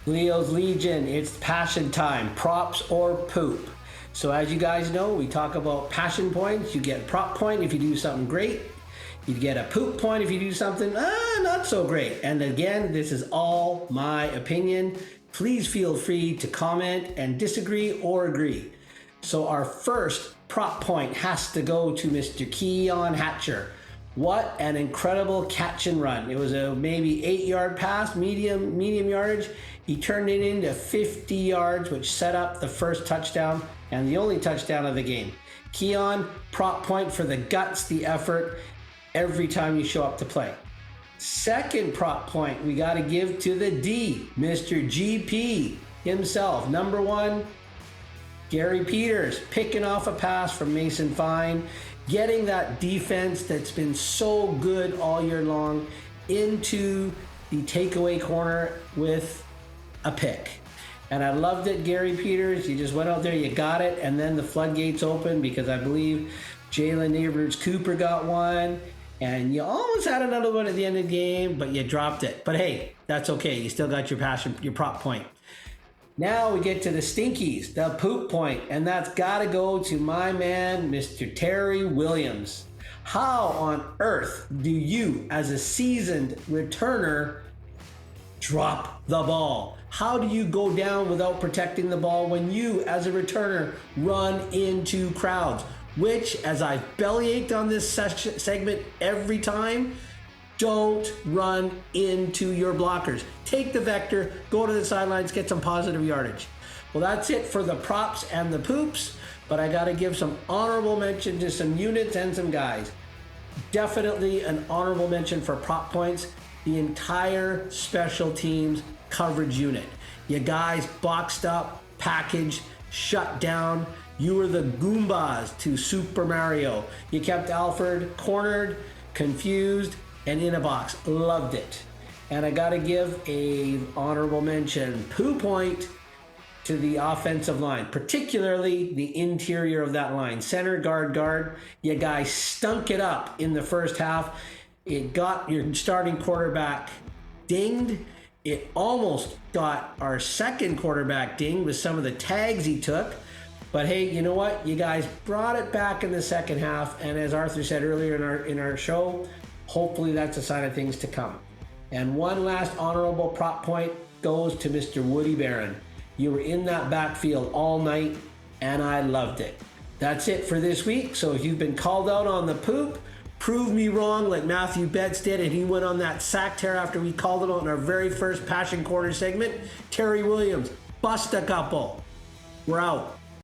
Leo's Legion, it's passion time, props or poop. So as you guys know, we talk about passion points. You get a prop point if you do something great. You get a poop point if you do something not so great. And again, this is all my opinion. Please feel free to comment and disagree or agree. So our first prop point has to go to Mr. Keon Hatcher. What an incredible catch and run. It was a maybe 8-yard pass, medium yardage. He turned it into 50 yards, which set up the first touchdown and the only touchdown of the game. Keon, prop point for the guts, the effort, every time you show up to play. Second prop point we got to give to the D, Mr. GP himself. Number one, Garry Peters, picking off a pass from Mason Fine, getting that defense that's been so good all year long into the takeaway corner with a pick. And I loved it, Garry Peters. You just went out there, you got it, and then the floodgates opened because I believe Jalen Neighbors-Cooper got one, and you almost had another one at the end of the game, but you dropped it. But hey, that's okay. You still got your passion, your prop point. Now we get to the stinkies, the poop point, and that's got to go to my man, Mr. Terry Williams. How on earth do you, as a seasoned returner, drop the ball? How do you go down without protecting the ball when you, as a returner, run into crowds? Which, as I bellyached on this segment every time, don't run into your blockers. Take the vector, go to the sidelines, get some positive yardage. Well, that's it for the props and the poops, but I got to give some honorable mention to some units and some guys. Definitely an honorable mention for prop points, the entire special teams coverage unit. You guys boxed up, packaged, shut down. You were the Goombas to Super Mario. You kept Alfred cornered, confused, and in a box. Loved it. And I got to give a honorable mention, poo point, to the offensive line, particularly the interior of that line. Center, guard. You guys stunk it up in the first half. It got your starting quarterback dinged. It almost got our second quarterback dinged with some of the tags he took. But hey, you know what? You guys brought it back in the second half. And as Arthur said earlier in our show, hopefully that's a sign of things to come. And one last honorable prop point goes to Mr. Woody Barron. You were in that backfield all night, and I loved it. That's it for this week. So if you've been called out on the poop, prove me wrong like Matthew Betts did, and he went on that sack tear after we called him out in our very first Passion Corner segment. Terry Williams, bust a couple. We're out.